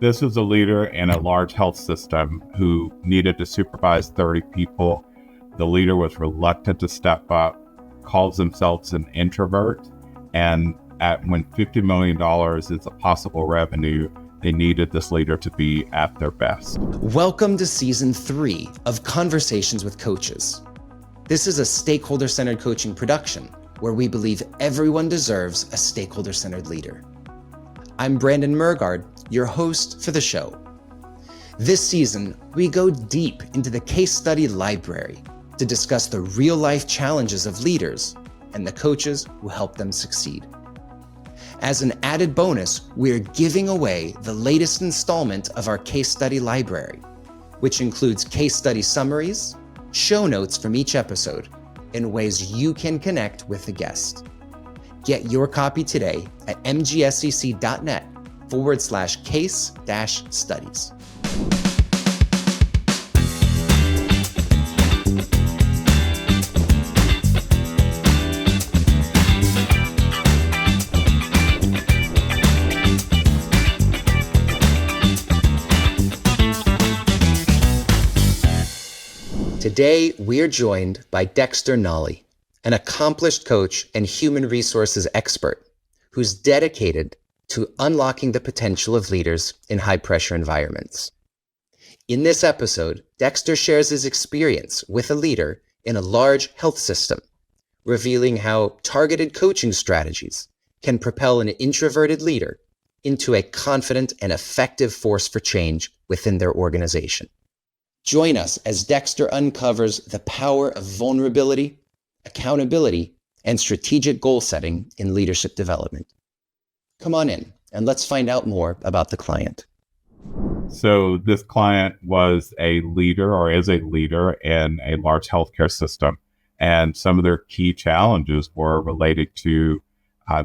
This was a leader in a large health system who needed to supervise 30 people. The leader was reluctant to step up, calls themselves an introvert, and when $50 million is a possible revenue, they needed this leader to be at their best. Welcome to Season 3 of Conversations with Coaches. This is a Stakeholder Centered Coaching production where we believe everyone deserves a stakeholder-centered leader. I'm Brandon Murgard, your host for the show. This season, we go deep into the case study library to discuss the real-life challenges of leaders and the coaches who help them succeed. As an added bonus, we're giving away the latest installment of our case study library, which includes case study summaries, show notes from each episode, and ways you can connect with the guest. Get your copy today at mgscc.net/case-studies. Today, we're joined by Dexter Nolley, an accomplished coach and human resources expert who's dedicated to unlocking the potential of leaders in high-pressure environments. In this episode, Dexter shares his experience with a leader in a large health system, revealing how targeted coaching strategies can propel an introverted leader into a confident and effective force for change within their organization. Join us as Dexter uncovers the power of vulnerability, accountability, and strategic goal setting in leadership development. Come on in and let's find out more about the client. So this client was a leader or is a leader in a large healthcare system. And some of their key challenges were related to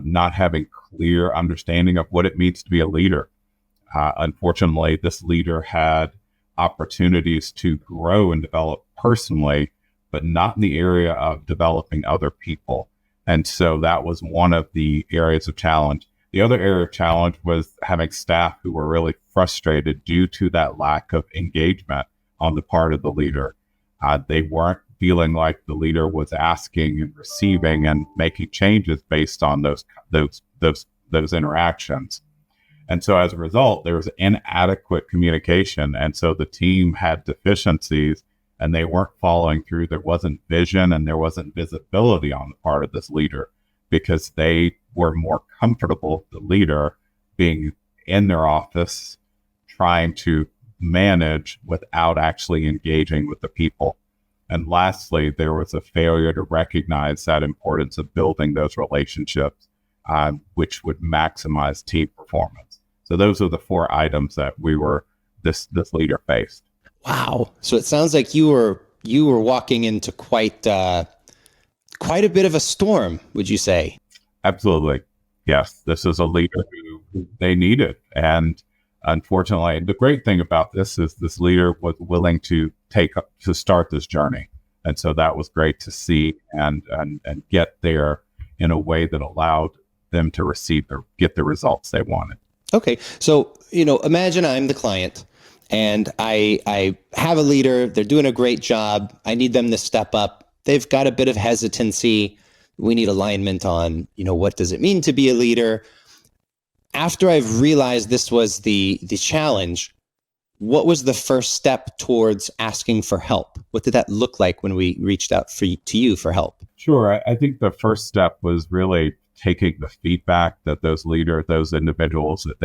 not having clear understanding of what it means to be a leader. Unfortunately, this leader had opportunities to grow and develop personally, but not in the area of developing other people. And so that was one of the areas of challenge. The other area of challenge was having staff who were really frustrated due to that lack of engagement on the part of the leader. They weren't feeling like the leader was asking and receiving and making changes based on those interactions. And so as a result, there was inadequate communication. And so the team had deficiencies and they weren't following through. There wasn't vision and there wasn't visibility on the part of this leader because they were more comfortable, the leader, being in their office, trying to manage without actually engaging with the people. And lastly, there was a failure to recognize that importance of building those relationships, which would maximize team performance. So those are the 4 items that this leader faced. Wow. So it sounds like you were walking into quite a bit of a storm, would you say? Absolutely. Yes. This is a leader who they needed. And unfortunately, the great thing about this is this leader was willing to start this journey. And so that was great to see and get there in a way that allowed them to get the results they wanted. Okay. So, imagine I'm the client and I have a leader. They're doing a great job. I need them to step up. They've got a bit of hesitancy. We need alignment on, what does it mean to be a leader? After I've realized this was the challenge, what was the first step towards asking for help? What did that look like when we reached out to you for help? Sure. I think the first step was really taking the feedback that those individuals that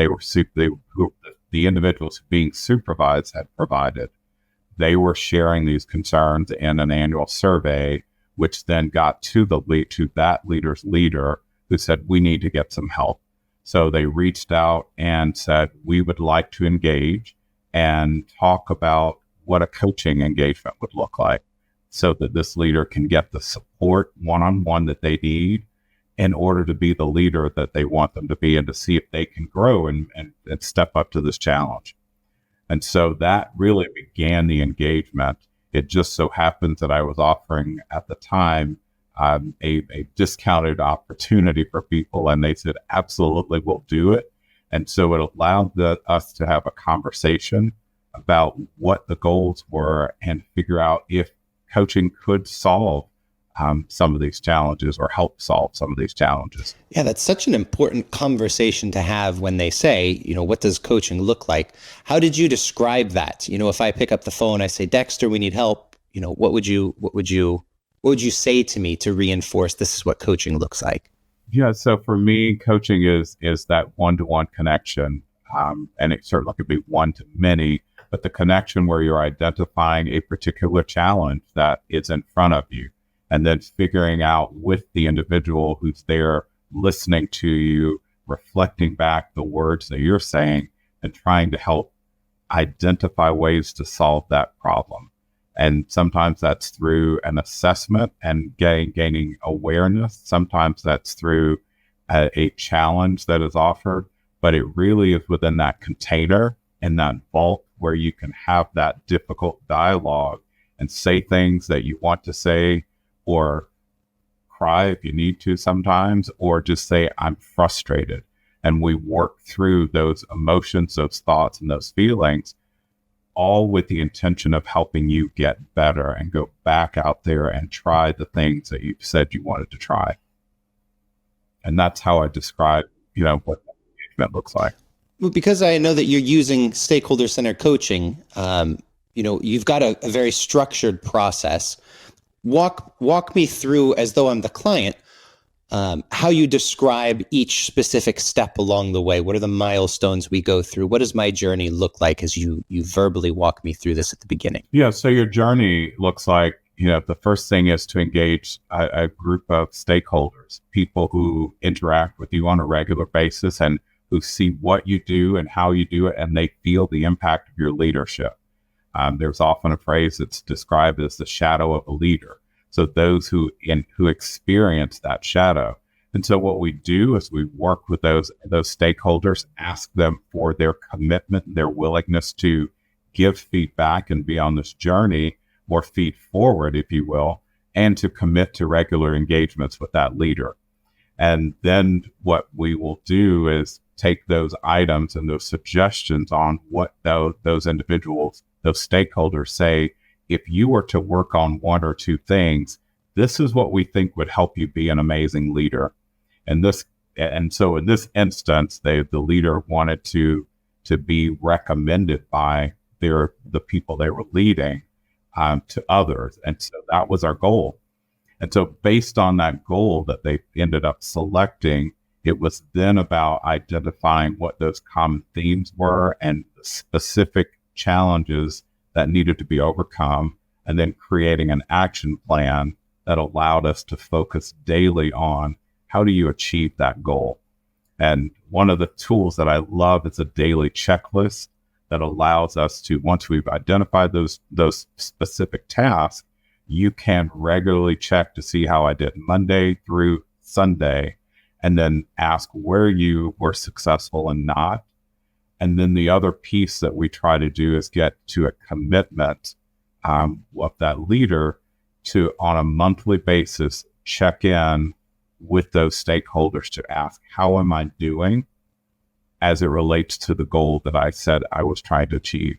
the individuals being supervised had provided. They were sharing these concerns in an annual survey, which then got to that leader's leader, who said, we need to get some help. So they reached out and said, we would like to engage and talk about what a coaching engagement would look like so that this leader can get the support one-on-one that they need in order to be the leader that they want them to be and to see if they can grow and step up to this challenge. And so that really began the engagement. It just so happens that I was offering at the time a discounted opportunity for people, and they said, absolutely, we'll do it. And so it allowed us to have a conversation about what the goals were and figure out if coaching could solve some of these challenges or help solve some of these challenges. Yeah, that's such an important conversation to have when they say, what does coaching look like? How did you describe that? If I pick up the phone, I say, Dexter, we need help. What would you say to me to reinforce this is what coaching looks like? Yeah, so for me, coaching is that one-to-one connection, and it certainly could be one to many, but the connection where you're identifying a particular challenge that is in front of you, and then figuring out with the individual who's there, listening to you, reflecting back the words that you're saying, and trying to help identify ways to solve that problem. And sometimes that's through an assessment and gaining awareness. Sometimes that's through a challenge that is offered, but it really is within that container and that vault where you can have that difficult dialogue and say things that you want to say, or cry if you need to sometimes, or just say, I'm frustrated. And we work through those emotions, those thoughts, and those feelings, all with the intention of helping you get better and go back out there and try the things that you've said you wanted to try. And that's how I describe, what engagement looks like. Well, because I know that you're using stakeholder centered coaching, you've got a very structured process. Walk me through, as though I'm the client, how you describe each specific step along the way. What are the milestones we go through? What does my journey look like as you verbally walk me through this at the beginning? Yeah, so your journey looks like, the first thing is to engage a group of stakeholders, people who interact with you on a regular basis and who see what you do and how you do it, and they feel the impact of your leadership. There's often a phrase that's described as the shadow of a leader. So those who experience that shadow. And so what we do is we work with those stakeholders, ask them for their commitment, their willingness to give feedback and be on this journey, or feed forward, if you will, and to commit to regular engagements with that leader. And then what we will do is take those items and those suggestions on what those individuals, those stakeholders say, if you were to work on one or two things, this is what we think would help you be an amazing leader. And so in this instance, the leader wanted to be recommended by the people they were leading to others. And so that was our goal. And so based on that goal that they ended up selecting, it was then about identifying what those common themes were and the specific challenges that needed to be overcome, and then creating an action plan that allowed us to focus daily on how do you achieve that goal. And one of the tools that I love is a daily checklist that allows us to, once we've identified those specific tasks, you can regularly check to see how I did Monday through Sunday, and then ask where you were successful and not. And then the other piece that we try to do is get to a commitment of that leader to, on a monthly basis, check in with those stakeholders to ask, how am I doing as it relates to the goal that I said I was trying to achieve?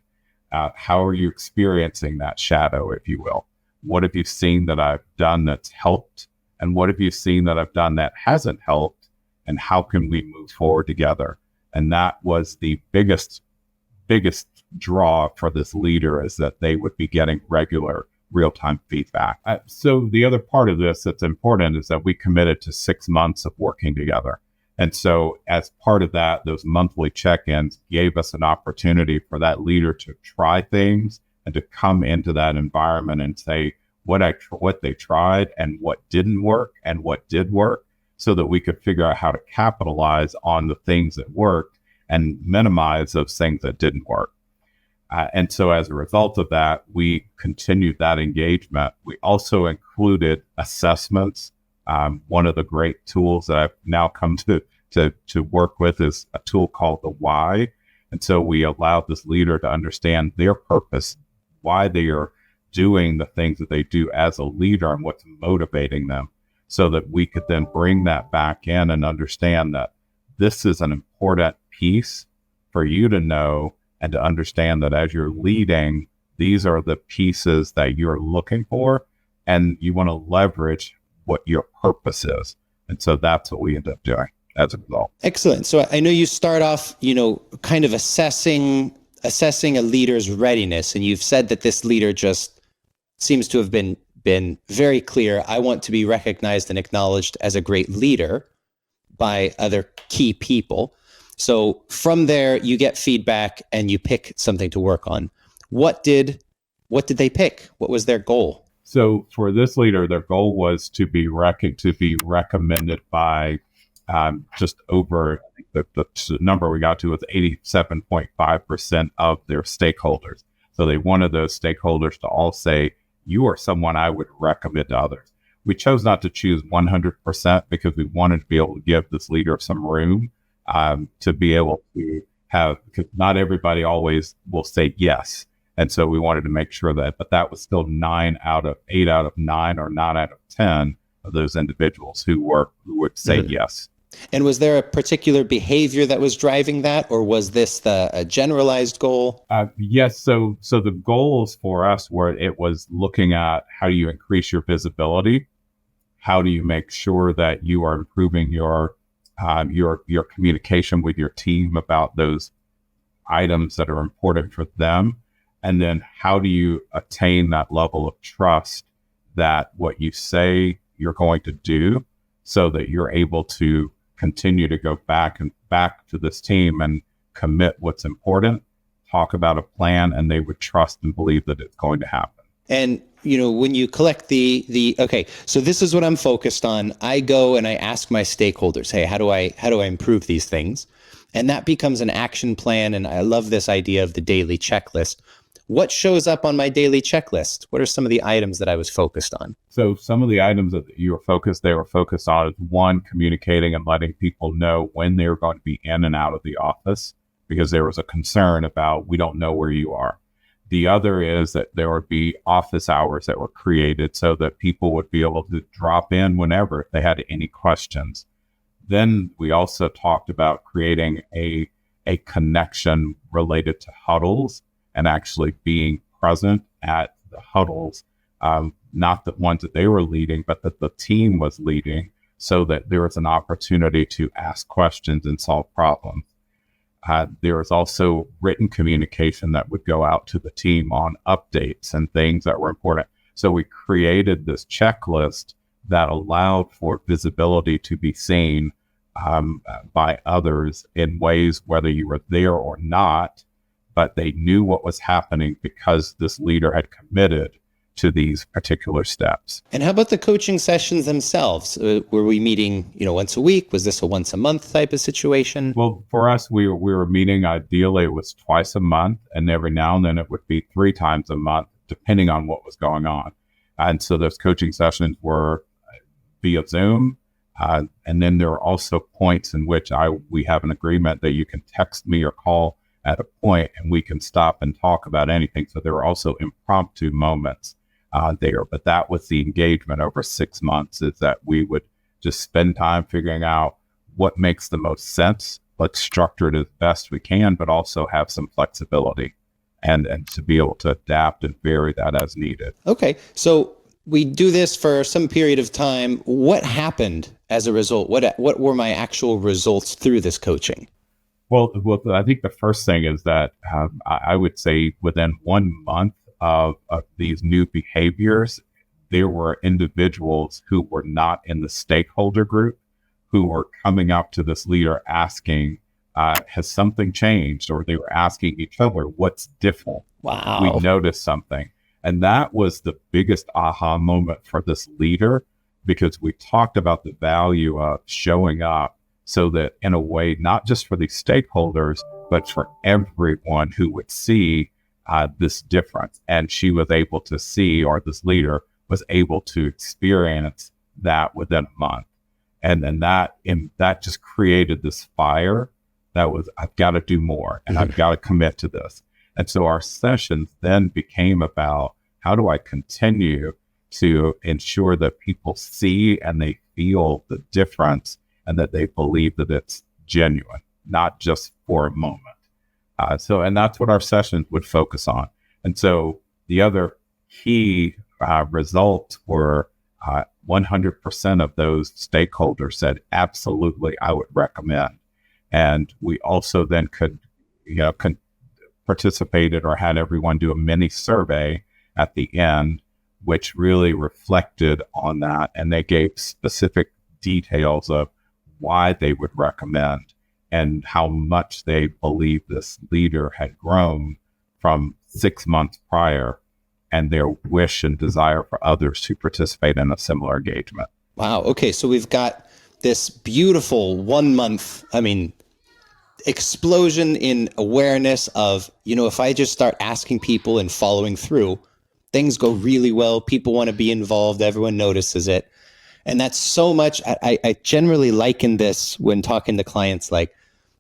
How are you experiencing that shadow, if you will? What have you seen that I've done that's helped? And what have you seen that I've done that hasn't helped? And how can we move forward together? And that was the biggest draw for this leader, is that they would be getting regular real-time feedback. So the other part of this that's important is that we committed to 6 months of working together. And so as part of that, those monthly check-ins gave us an opportunity for that leader to try things and to come into that environment and say what they tried and what didn't work and what did work, so that we could figure out how to capitalize on the things that worked and minimize those things that didn't work. And so as a result of that, we continued that engagement. We also included assessments. One of the great tools that I've now come to work with is a tool called the why. And so we allowed this leader to understand their purpose, why they are doing the things that they do as a leader and what's motivating them, so that we could then bring that back in and understand that this is an important piece for you to know and to understand that as you're leading, these are the pieces that you're looking for, and you want to leverage what your purpose is. And so that's what we end up doing as a result. Excellent. So I know you start off, kind of assessing a leader's readiness, and you've said that this leader just seems to have been very clear. I want to be recognized and acknowledged as a great leader by other key people. So from there, you get feedback and you pick something to work on. What did they pick? What was their goal? So for this leader, their goal was to be recommended by just over, I think the number we got to was 87.5% of their stakeholders. So they wanted those stakeholders to all say, you are someone I would recommend to others. We chose not to choose 100% because we wanted to be able to give this leader some room to be able to have, because not everybody always will say yes. And so we wanted to make sure but that was still 8 out of 9 or 9 out of 10 of those individuals who would say yes. And was there a particular behavior that was driving that, or was this a generalized goal? Yes. So the goals for us it was looking at how do you increase your visibility? How do you make sure that you are improving your communication with your team about those items that are important for them? And then how do you attain that level of trust that what you say you're going to do, so that you're able to continue to go back to this team and commit what's important, talk about a plan, and they would trust and believe that it's going to happen. And when you collect okay, so this is what I'm focused on. I go and I ask my stakeholders, hey, how do I improve these things? And that becomes an action plan. And I love this idea of the daily checklist. What shows up on my daily checklist? What are some of the items that I was focused on? So some of the items that they were focused on is, one, communicating and letting people know when they were going to be in and out of the office, because there was a concern about, we don't know where you are. The other is that there would be office hours that were created so that people would be able to drop in whenever if they had any questions. Then we also talked about creating a connection related to huddles and actually being present at the huddles, not the ones that they were leading, but that the team was leading, so that there was an opportunity to ask questions and solve problems. There was also written communication that would go out to the team on updates and things that were important. So we created this checklist that allowed for visibility to be seen by others in ways, whether you were there or not, but they knew what was happening because this leader had committed to these particular steps. And how about the coaching sessions themselves? Were we meeting, once a week? Was this a once a month type of situation? Well, for us, we were meeting, ideally it was twice a month, and every now and then it would be 3 times a month, depending on what was going on. And so those coaching sessions were via Zoom. And then there are also points in which we have an agreement that you can text me or call at a point and we can stop and talk about anything. So there were also impromptu moments there, but that was the engagement over 6 months, is that we would just spend time figuring out what makes the most sense. Let's structure it as best we can, but also have some flexibility and to be able to adapt and vary that as needed. Okay. So we do this for some period of time. What happened as a result? What were my actual results through this coaching? Well, I think the first thing is that I would say within 1 month of these new behaviors, there were individuals who were not in the stakeholder group who were coming up to this leader asking, has something changed? Or they were asking each other, what's different? Wow. We noticed something. And that was the biggest aha moment for this leader, because we talked about the value of showing up so that, in a way, not just for these stakeholders, but for everyone who would see this difference. And she was able to see, or this leader was able to experience that within a month. And then that just created this fire that was, I've got to do more and I've got to commit to this. And so our sessions then became about, how do I continue to ensure that people see and they feel the difference and that they believe that it's genuine. not just for a moment. And that's what our sessions would focus on. And so the other key results were 100% of those stakeholders said, absolutely, I would recommend. And we also then could participated or had everyone do a mini survey at the end, which really reflected on that. And they gave specific details of why they would recommend and how much they believe this leader had grown from 6 months prior, and their wish and desire for others to participate in a similar engagement. Wow. Okay. So we've got this beautiful 1 month, explosion in awareness of, if I just start asking people and following through, things go really well. People want to be involved. Everyone notices it. And that's so much. I generally liken this when talking to clients like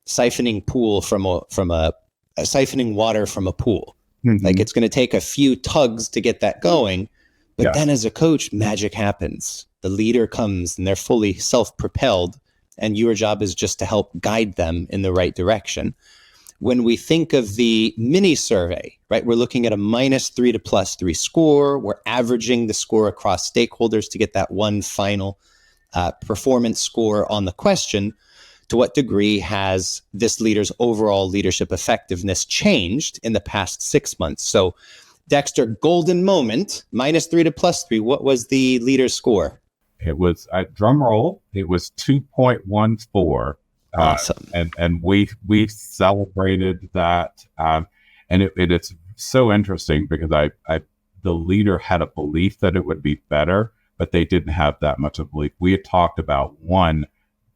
siphoning siphoning water from a pool. Mm-hmm. Like it's going to take a few tugs to get that going. But then as a coach, magic happens. The leader comes and they're fully self-propelled. And your job is just to help guide them in the right direction. When we think of the mini survey, right, we're looking at a -3 to +3 score. We're averaging the score across stakeholders to get that one final performance score on the question. To what degree has this leader's overall leadership effectiveness changed in the past 6 months? So, Dexter, golden moment, -3 to +3. What was the leader's score? It was, drum roll, it was 2.14. Awesome. And we celebrated that. And it's so interesting because the leader had a belief that it would be better, but they didn't have that much of a belief. We had talked about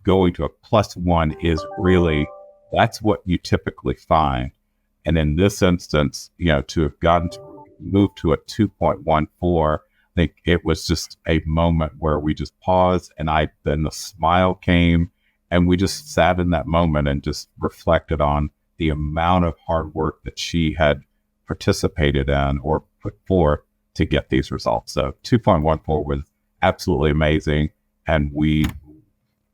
going to a +1 is really, that's what you typically find. And in this instance, to have gotten to move to a 2.14, I think it was just a moment where we just paused, and then the smile came, and we just sat in that moment and just reflected on the amount of hard work that she had participated in or put forth to get these results. So 2.14 was absolutely amazing, and we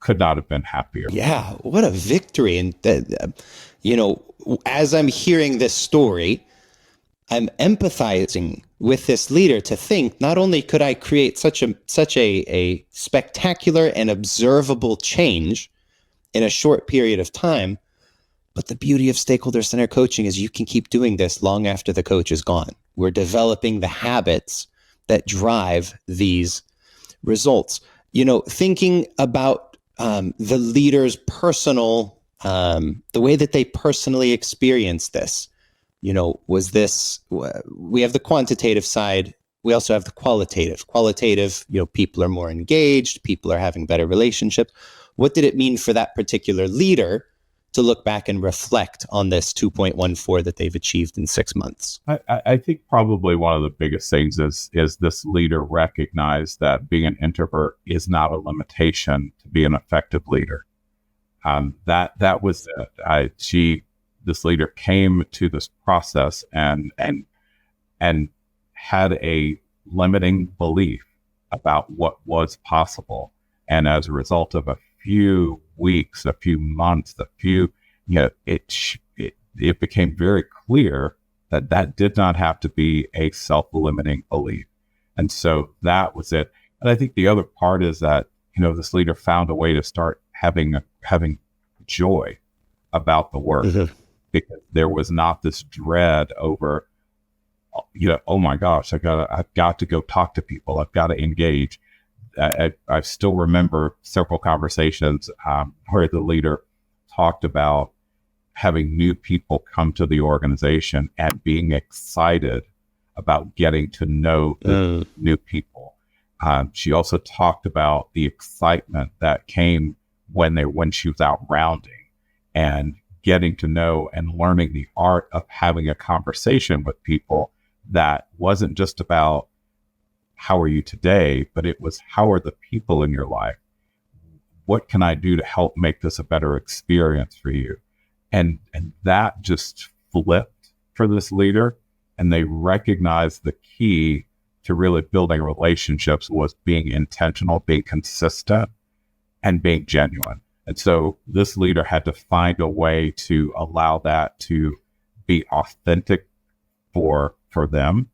could not have been happier. Yeah, what a victory. And, as I'm hearing this story, I'm empathizing with this leader to think, not only could I create such a spectacular and observable change in a short period of time, but the beauty of stakeholder centered coaching is you can keep doing this long after the coach is gone. We're developing the habits that drive these results. Thinking about the leader's personal, the way that they personally experience this. Was this, we have the quantitative side. We also have the qualitative. Qualitative, people are more engaged. People are having better relationships. What did it mean for that particular leader to look back and reflect on this 2.14 that they've achieved in 6 months? I think probably one of the biggest things is this leader recognized that being an introvert is not a limitation to be an effective leader. That was it. This leader came to this process and had a limiting belief about what was possible. And as a result of a few weeks, a few months, it became very clear that did not have to be a self-limiting belief. And so that was it. And I think the other part is that, this leader found a way to start having joy about the work. Mm-hmm. Because there was not this dread over, oh my gosh, I've got to go talk to people. I've got to engage. I still remember several conversations where the leader talked about having new people come to the organization and being excited about getting to know the new people. She also talked about the excitement that came when she was out rounding and getting to know and learning the art of having a conversation with people that wasn't just about how are you today, but it was how are the people in your life? What can I do to help make this a better experience for you? And that just flipped for this leader, and they recognized the key to really building relationships was being intentional, being consistent, and being genuine. And so this leader had to find a way to allow that to be authentic for them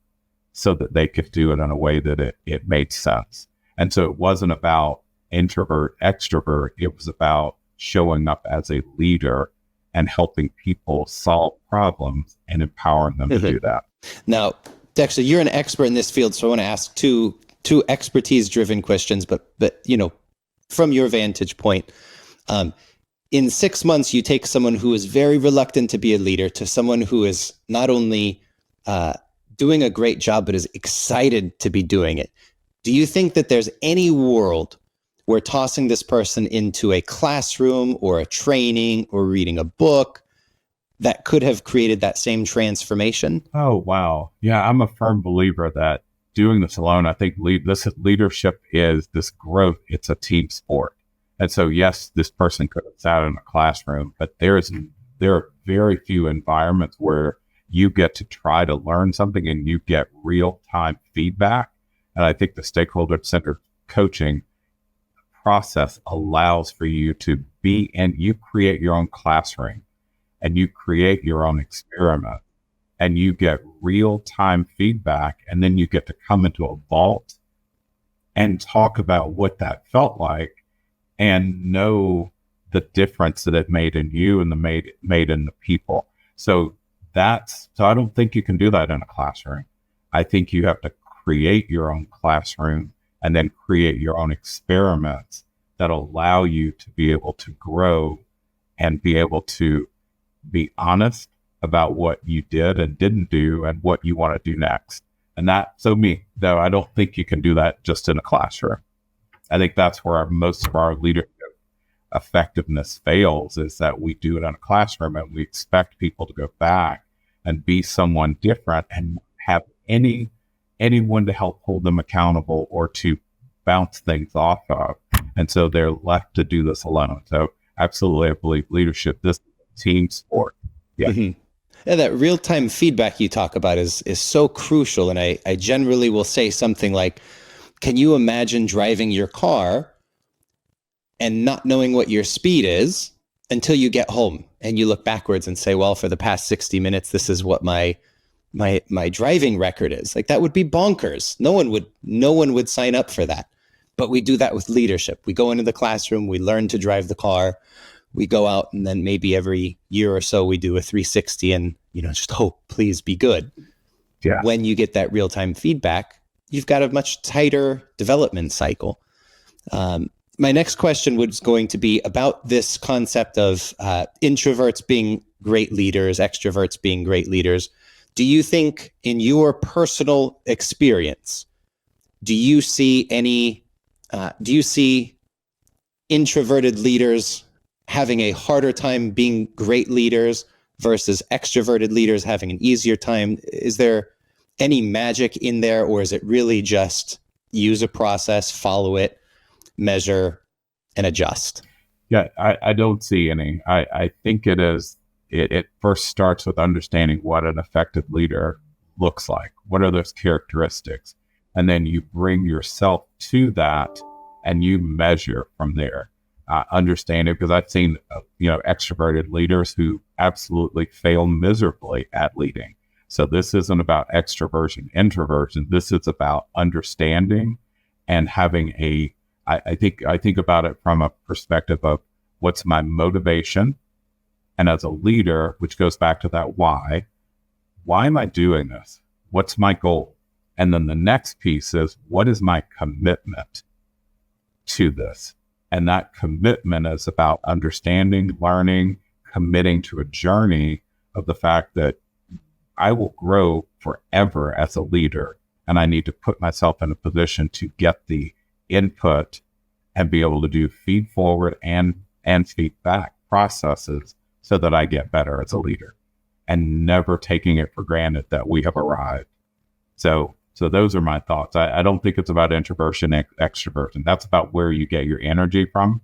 so that they could do it in a way that it made sense. And so it wasn't about introvert, extrovert. It was about showing up as a leader and helping people solve problems and empowering them to do that. Now, Dexter, you're an expert in this field, so I want to ask two expertise-driven questions, but from your vantage point, in 6 months, you take someone who is very reluctant to be a leader to someone who is not only doing a great job, but is excited to be doing it. Do you think that there's any world where tossing this person into a classroom or a training or reading a book that could have created that same transformation? Oh, wow. Yeah, I'm a firm believer that doing this alone, I think this leadership is this growth. It's a team sport. And so, yes, this person could have sat in a classroom, but there are very few environments where you get to try to learn something and you get real-time feedback. And I think the stakeholder centered coaching process allows for you to be, and you create your own classroom and you create your own experiment and you get real-time feedback. And then you get to come into a vault and talk about what that felt like and know the difference that it made in you and made in the people. So I don't think you can do that in a classroom. I think you have to create your own classroom and then create your own experiments that allow you to be able to grow and be able to be honest about what you did and didn't do and what you want to do next. And I don't think you can do that just in a classroom. I think that's where most of our leadership effectiveness fails, is that we do it in a classroom and we expect people to go back and be someone different and have anyone to help hold them accountable or to bounce things off of. And so they're left to do this alone. So absolutely, I believe leadership, this is a team sport. Yeah. Mm-hmm. Yeah, that real-time feedback you talk about is so crucial. And I generally will say something like, can you imagine driving your car and not knowing what your speed is until you get home and you look backwards and say, well, for the past 60 minutes, this is what my driving record is. Like, that would be bonkers. No one would sign up for that. But we do that with leadership. We go into the classroom, we learn to drive the car, we go out, and then maybe every year or so we do a 360 and, just hope, please be good. Yeah. When you get that real-time feedback, you've got a much tighter development cycle. My next question was going to be about this concept of introverts being great leaders, extroverts being great leaders. Do you think, in your personal experience, do you see introverted leaders having a harder time being great leaders versus extroverted leaders having an easier time? Is there any magic in there, or is it really just use a process, follow it, measure, and adjust? Yeah, I don't see any. I think it first starts with understanding what an effective leader looks like. What are those characteristics? And then you bring yourself to that and you measure from there. Understand it, because I've seen, extroverted leaders who absolutely fail miserably at leading. So this isn't about extroversion, introversion. This is about understanding and having I think about it from a perspective of what's my motivation. And as a leader, which goes back to that why am I doing this? What's my goal? And then the next piece is, what is my commitment to this? And that commitment is about understanding, learning, committing to a journey of the fact that I will grow forever as a leader. And I need to put myself in a position to get the input and be able to do feed forward and feedback processes so that I get better as a leader, and never taking it for granted that we have arrived. So those are my thoughts. I don't think it's about introversion, extroversion. That's about where you get your energy from.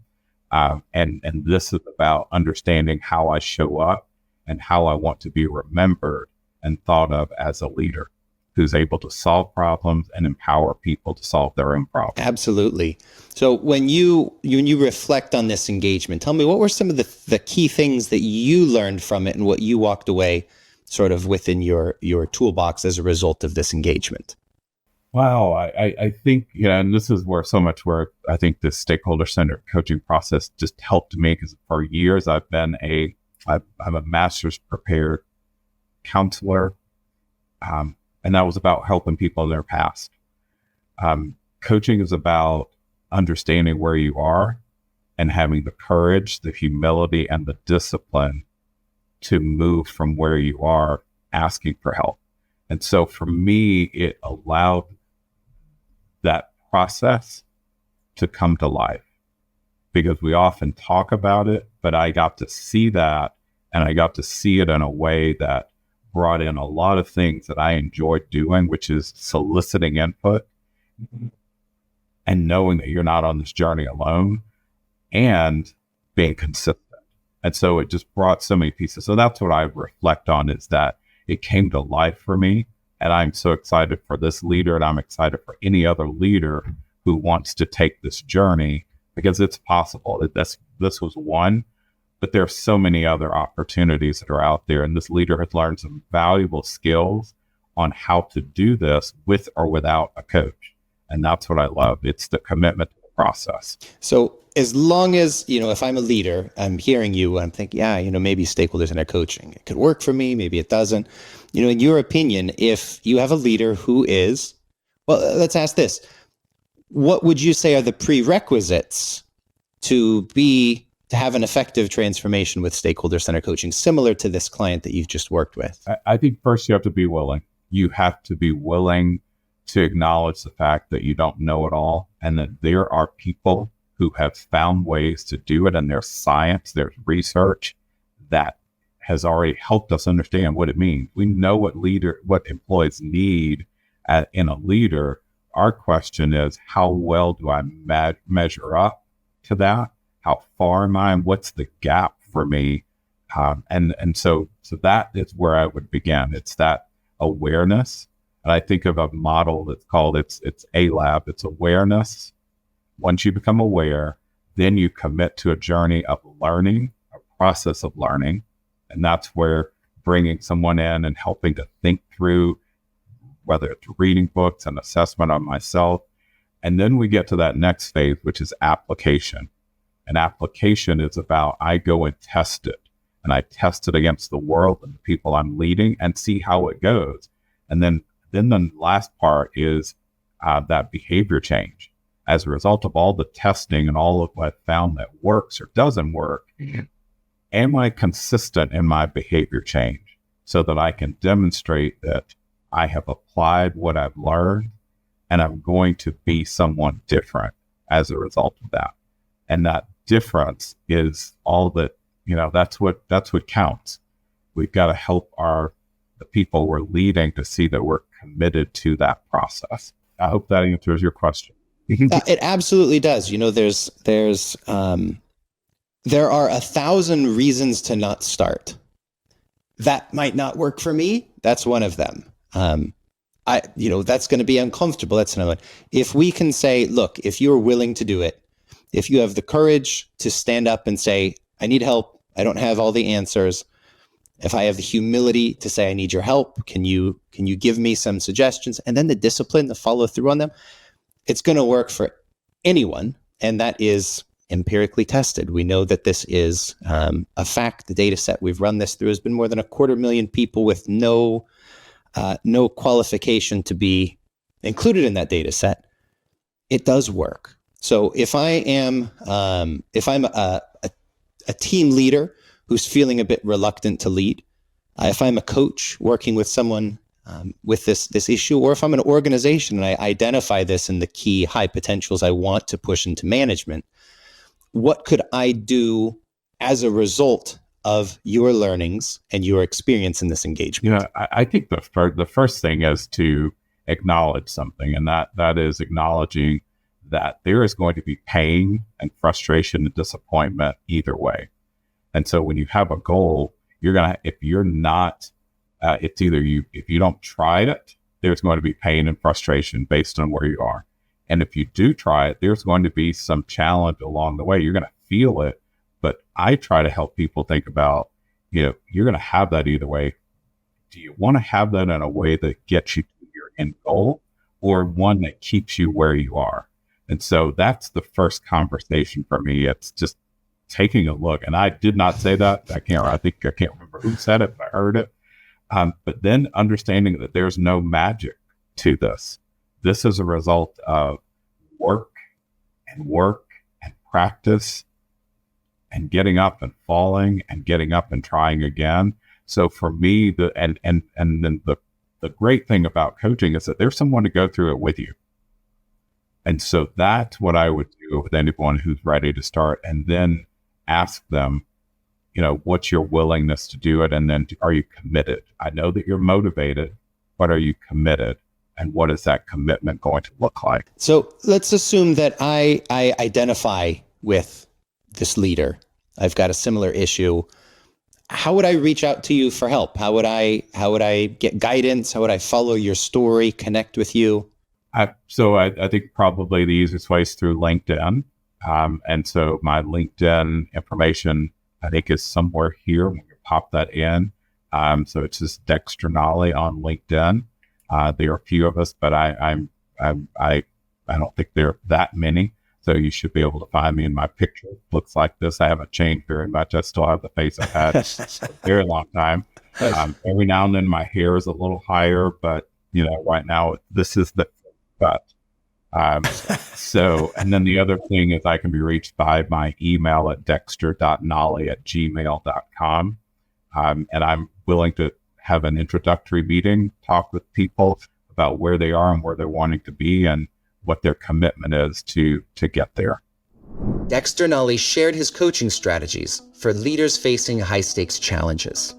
And this is about understanding how I show up and how I want to be remembered and thought of as a leader. who's able to solve problems and empower people to solve their own problems. Absolutely. So when you reflect on this engagement, tell me, what were some of the key things that you learned from it and what you walked away sort of within your toolbox as a result of this engagement? Wow. I think, and this is where I think this stakeholder centered coaching process just helped me, because for years I'm a master's prepared counselor. And that was about helping people in their past. Coaching is about understanding where you are and having the courage, the humility, and the discipline to move from where you are, asking for help. And so for me, it allowed that process to come to life, because we often talk about it, but I got to see that, and I got to see it in a way that brought in a lot of things that I enjoyed doing, which is soliciting input and knowing that you're not on this journey alone and being consistent. And so it just brought so many pieces. So that's what I reflect on, is that it came to life for me. And I'm so excited for this leader, and I'm excited for any other leader who wants to take this journey, because it's possible. This was one, but there are so many other opportunities that are out there. And this leader has learned some valuable skills on how to do this with or without a coach. And that's what I love. It's the commitment to the process. So as long as, if I'm a leader, I'm hearing you, I'm thinking, maybe stakeholders in our coaching, it could work for me, maybe it doesn't. In your opinion, if you have a leader who is, well, let's ask this. What would you say are the prerequisites to have an effective transformation with stakeholder centered coaching, similar to this client that you've just worked with? I think first you have to be willing. You have to be willing to acknowledge the fact that you don't know it all, and that there are people who have found ways to do it, and there's science, there's research that has already helped us understand what it means. We know what employees need in a leader. Our question is, how well do I measure up to that? How far am I, and what's the gap for me? And so that is where I would begin. It's that awareness. And I think of a model that's called, it's ALAB. It's awareness. Once you become aware, then you commit to a journey of learning, a process of learning. And that's where bringing someone in and helping to think through, whether it's reading books and assessment on myself. And then we get to that next phase, which is application. And application is about, I go and test it. And I test it against the world and the people I'm leading and see how it goes. And then the last part is that behavior change. As a result of all the testing and all of what I found that works or doesn't work, am I consistent in my behavior change, so that I can demonstrate that I have applied what I've learned and I'm going to be someone different as a result of that. And that difference is all that, that's what counts. We've got to help the people we're leading to see that we're committed to that process. I hope that answers your question. It absolutely does. There are 1,000 reasons to not start. That might not work for me. That's one of them. That's going to be uncomfortable. That's another one. If we can say, look, if you're willing to do it, if you have the courage to stand up and say, I need help, I don't have all the answers. If I have the humility to say, I need your help, can you give me some suggestions? And then the discipline to follow through on them. It's going to work for anyone. And that is empirically tested. We know that this is a fact. The data set we've run this through has been more than 250,000 people with no qualification to be included in that data set. It does work. So if I'm a team leader who's feeling a bit reluctant to lead, if I'm a coach working with someone with this issue, or if I'm an organization and I identify this in the key high potentials I want to push into management, what could I do as a result of your learnings and your experience in this engagement? I think the first thing is to acknowledge something, and that is acknowledging that there is going to be pain and frustration and disappointment either way. And so when you have a goal, if you don't try it, there's going to be pain and frustration based on where you are. And if you do try it, there's going to be some challenge along the way. You're going to feel it. But I try to help people think about, you're going to have that either way. Do you want to have that in a way that gets you to your end goal, or one that keeps you where you are? And so that's the first conversation for me. It's just taking a look. And I did not say that. I can't remember who said it, but I heard it. But then understanding that there's no magic to this. This is a result of work and practice and getting up and falling and getting up and trying again. So for me, then the great thing about coaching is that there's someone to go through it with you. And so that's what I would do with anyone who's ready to start, and then ask them, what's your willingness to do it? And then are you committed? I know that you're motivated, but are you committed? And what is that commitment going to look like? So let's assume that I identify with this leader. I've got a similar issue. How would I reach out to you for help? How would I get guidance? How would I follow your story, connect with you? I think probably the easiest way is through LinkedIn. And so my LinkedIn information, I think, is somewhere here when you pop that in. So it's just Dexter Nolley on LinkedIn. There are a few of us, but I don't think there are that many. So you should be able to find me in my picture. It looks like this. I haven't changed very much. I still have the face I've had for a very long time. Every now and then my hair is a little higher, but right now this is the cut. And then the other thing is I can be reached by my email at dexter.nolley@gmail.com. And I'm willing to have an introductory meeting, talk with people about where they are and where they're wanting to be and what their commitment is to get there. Dexter Nolley shared his coaching strategies for leaders facing high-stakes challenges.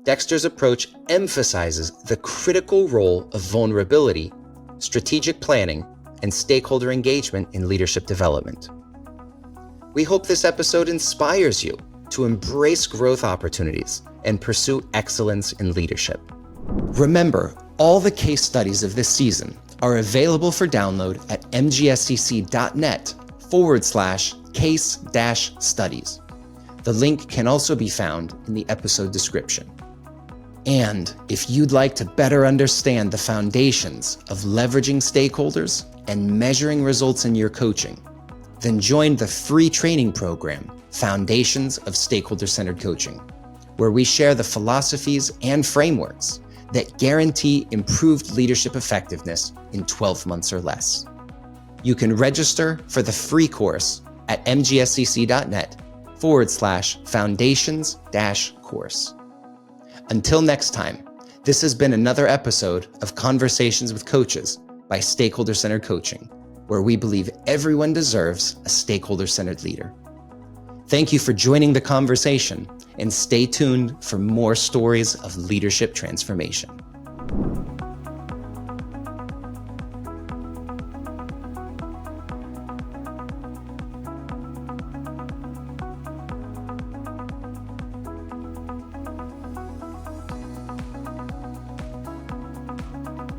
Dexter's approach emphasizes the critical role of vulnerability, strategic planning, and stakeholder engagement in leadership development. We hope this episode inspires you to embrace growth opportunities and pursue excellence in leadership. Remember, all the case studies of this season are available for download at mgscc.net/case-studies. The link can also be found in the episode description. And if you'd like to better understand the foundations of leveraging stakeholders and measuring results in your coaching, then join the free training program, Foundations of Stakeholder Centered Coaching, where we share the philosophies and frameworks that guarantee improved leadership effectiveness in 12 months or less. You can register for the free course at mgscc.net/foundations-course. Until next time, this has been another episode of Conversations with Coaches by Stakeholder Centered Coaching, where we believe everyone deserves a stakeholder-centered leader. Thank you for joining the conversation, and stay tuned for more stories of leadership transformation.